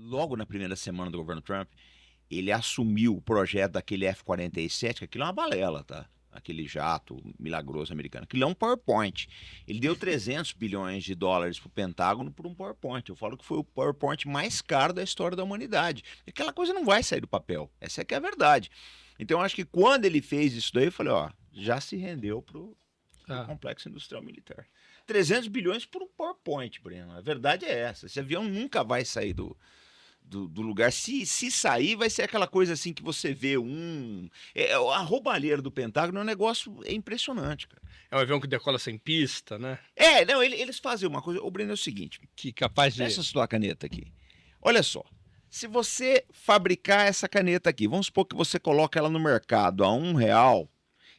logo na primeira semana do governo Trump, ele assumiu o projeto daquele F-47, que aquilo é uma balela, tá? Aquele jato milagroso americano. Aquilo é um PowerPoint. Ele deu 300 bilhões de dólares para o Pentágono por um PowerPoint. Eu falo que foi o PowerPoint mais caro da história da humanidade. Aquela coisa não vai sair do papel. Essa é que é a verdade. Então, eu acho que quando ele fez isso daí, eu falei, ó, já se rendeu pro complexo industrial militar. 300 bilhões por um PowerPoint, Breno. A verdade é essa. Esse avião nunca vai sair do lugar. Se sair, vai ser aquela coisa assim que você vê a roubalheira do Pentágono é um negócio impressionante, cara. É um avião que decola sem pista, né? Não, eles fazem uma coisa. O Breno é o seguinte. Que capaz de... Presta sua caneta aqui. Olha só. Se você fabricar essa caneta aqui, vamos supor que você coloca ela no mercado a R$1,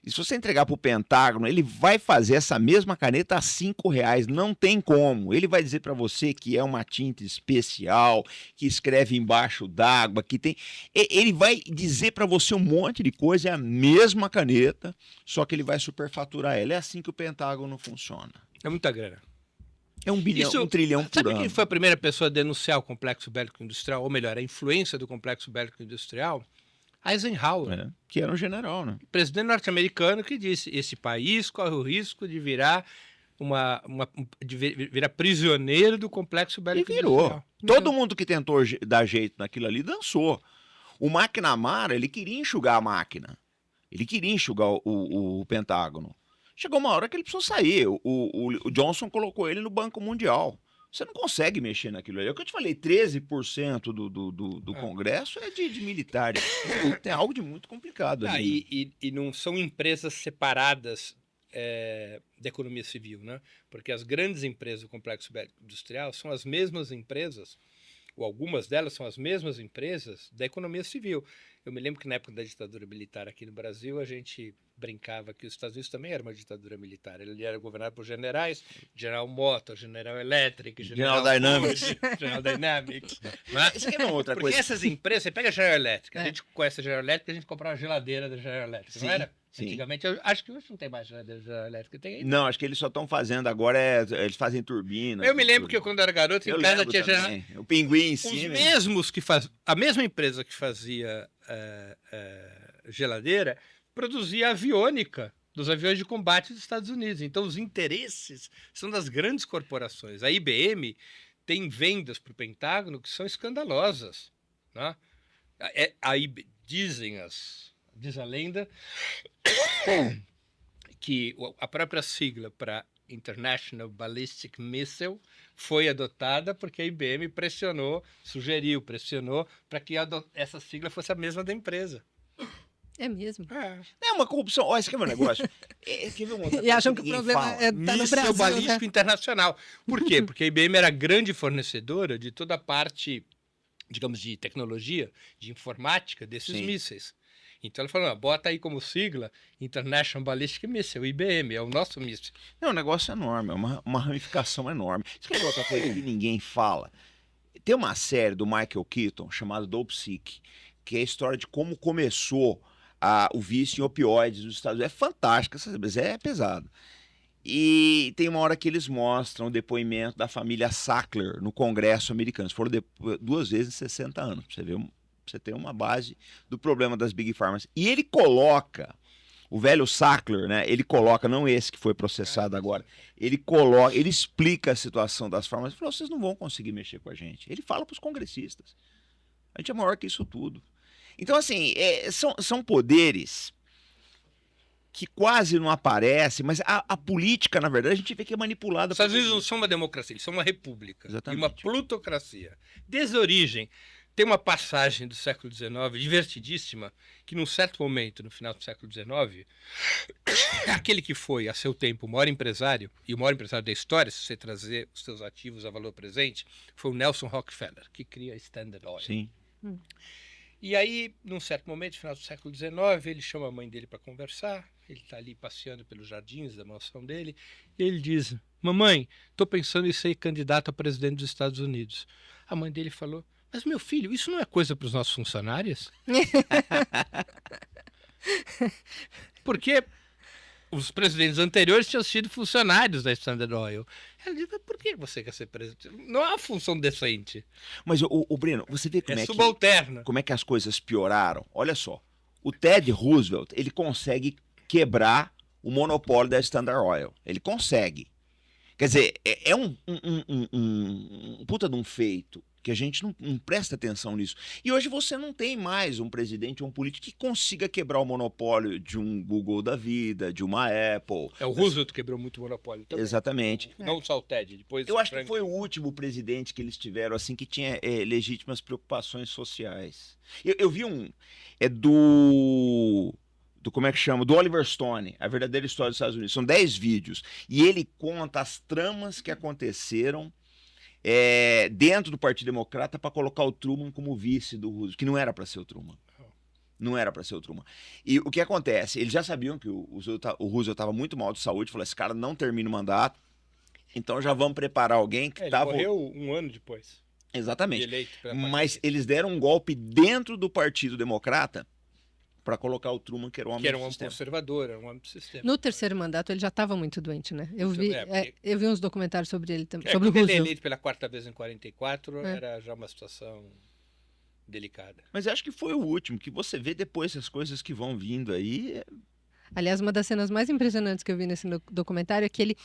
e se você entregar para o Pentágono, ele vai fazer essa mesma caneta a R$5. Não tem como. Ele vai dizer para você que é uma tinta especial, que escreve embaixo d'água, que tem... Ele vai dizer para você um monte de coisa, é a mesma caneta, só que ele vai superfaturar ela. É assim que o Pentágono funciona. É muita grana. É um trilhão por ano. Sabe quem foi a primeira pessoa a denunciar o complexo bélico industrial, ou melhor, a influência do complexo bélico industrial? Eisenhower. Que era um general, né? Presidente norte-americano que disse: esse país corre o risco de virar virar prisioneiro do complexo bélico industrial. Todo mundo que tentou dar jeito naquilo ali dançou. O McNamara, ele queria enxugar a máquina. Ele queria enxugar o Pentágono. Chegou uma hora que ele precisou sair. O Johnson colocou ele no Banco Mundial. Você não consegue mexer naquilo ali. É o que eu te falei, 13% do Congresso é de militares. Tem algo de muito complicado ali. E não são empresas separadas da economia civil, né? Porque as grandes empresas do complexo bélico industrial são as mesmas empresas, ou algumas delas são as mesmas empresas da economia civil. Eu me lembro que na época da ditadura militar aqui no Brasil, a gente brincava que os Estados Unidos também era uma ditadura militar. Ele era governado por generais, General Motors, General Electric, General Dynamics. General Dynamics. Isso aqui é uma outra Porque coisa. essas empresas, você pega a General Electric, a gente conhece a General Electric, a gente comprava a geladeira da General Electric, não era? Sim. Antigamente, eu acho que hoje não tem mais geladeira da General Electric. Tem ainda? Não, acho que eles só estão fazendo agora, eles fazem turbina. Eu me lembro que eu, quando era garoto, em casa tinha também. O pinguim em cima. Os mesmos que faz... A mesma empresa que fazia geladeira produzia aviônica dos aviões de combate dos Estados Unidos. Então, os interesses são das grandes corporações. A IBM tem vendas para o Pentágono que são escandalosas, né? Diz a lenda que a própria sigla para International Ballistic Missile foi adotada porque a IBM pressionou para que essa sigla fosse a mesma da empresa. É mesmo? É uma corrupção. Olha, esse aqui é meu negócio. Quer ver uma outra E acham que o ninguém problema fala? tá no Míssil Brasil, balístico né? internacional. Por quê? Porque a IBM era grande fornecedora de toda a parte, digamos, de tecnologia, de informática desses mísseis. Então ela falou, bota aí como sigla International Ballistic Missile, IBM, é o nosso míssil. É um negócio enorme, é uma ramificação enorme. Isso que é outra coisa que ninguém fala. Tem uma série do Michael Keaton chamada Dope Sick, que é a história de como começou o vício em opioides nos Estados Unidos. É fantástico, é pesado. E tem uma hora que eles mostram o depoimento da família Sackler no Congresso americano. Eles foram 2 vezes em 60 anos, para você ver, você ter uma base do problema das Big Pharmas. E ele coloca, o velho Sackler, né? Ele coloca, não esse que foi processado agora, ele explica a situação das farmácias. Ele falou, vocês não vão conseguir mexer com a gente. Ele fala para os congressistas. A gente é maior que isso tudo. Então, assim, são poderes que quase não aparecem, mas a política, na verdade, a gente vê que é manipulada. Os Estados Unidos não são uma democracia, eles são uma república. Exatamente. E uma plutocracia. Desde a origem, tem uma passagem do século XIX, divertidíssima, que num certo momento, no final do século XIX, aquele que foi, a seu tempo, o maior empresário, e o maior empresário da história, se você trazer os seus ativos a valor presente, foi o Nelson Rockefeller, que cria a Standard Oil. Sim. E aí, num certo momento, no final do século XIX, ele chama a mãe dele para conversar, ele está ali passeando pelos jardins da mansão dele, e ele diz, mamãe, estou pensando em ser candidato a presidente dos Estados Unidos. A mãe dele falou, mas meu filho, isso não é coisa para os nossos funcionários? Porque os presidentes anteriores tinham sido funcionários da Standard Oil. Ela diz, mas por que você quer ser presidente? Não é uma função decente. Mas, o Breno, você vê como É é subalterna. como é que as coisas pioraram? Olha só, o Ted Roosevelt, ele consegue quebrar o monopólio da Standard Oil. Ele consegue. Quer dizer, é um puta de um feito que a gente não presta atenção nisso. E hoje você não tem mais um presidente ou um político que consiga quebrar o monopólio de um Google da vida, de uma Apple. O Roosevelt quebrou muito o monopólio também. Exatamente. Não só o Ted, depois Eu acho que Franklin. foi o último presidente que eles tiveram assim que tinha legítimas preocupações sociais. Eu vi como é que chama? Do Oliver Stone, A Verdadeira História dos Estados Unidos. São 10 vídeos. E ele conta as tramas que aconteceram dentro do Partido Democrata para colocar o Truman como vice do Roosevelt, que não era para ser o Truman. Não era para ser o Truman. E o que acontece? Eles já sabiam que o Roosevelt estava muito mal de saúde, falou: esse cara não termina o mandato, então já vamos preparar alguém que estava. Ele morreu um ano depois. Exatamente. Eleito pela Mas eles deram um golpe dentro do Partido Democrata para colocar o Truman, que era um homem que era do um homem sistema. conservador, era um homem do sistema. No terceiro mandato ele já estava muito doente, né? Eu vi uns documentários sobre ele também, sobre o quando ele é Roosevelt. eleito pela quarta vez em 44, era já uma situação delicada. Mas acho que foi o último, que você vê depois as coisas que vão vindo aí. Aliás, uma das cenas mais impressionantes que eu vi nesse documentário é que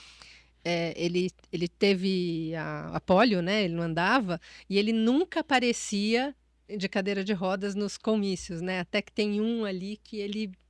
ele teve a polio, né? Ele não andava e ele nunca aparecia de cadeira de rodas nos comícios, né? Até que tem um ali que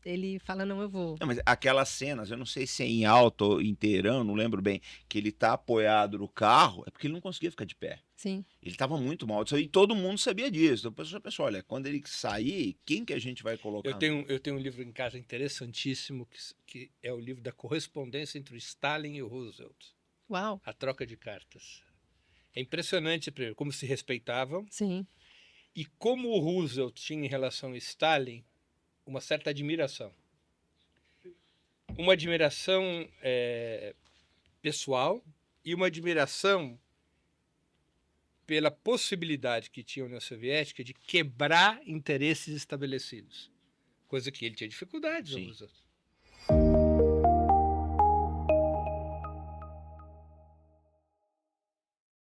ele fala, não, eu vou. Não, mas aquelas cenas, eu não sei se é em alto ou inteirão, não lembro bem, que ele tá apoiado no carro, é porque ele não conseguia ficar de pé. Sim. Ele estava muito mal. E todo mundo sabia disso. Então, pessoal, olha, quando ele sair, quem que a gente vai colocar? Eu tenho um livro em casa interessantíssimo, que é o livro da correspondência entre o Stalin e o Roosevelt. Uau. A troca de cartas. É impressionante, primeiro, como se respeitavam. Sim. E como o Roosevelt tinha em relação ao Stalin uma certa admiração. Uma admiração pessoal e uma admiração pela possibilidade que tinha a União Soviética de quebrar interesses estabelecidos. Coisa que ele tinha dificuldades, o Roosevelt.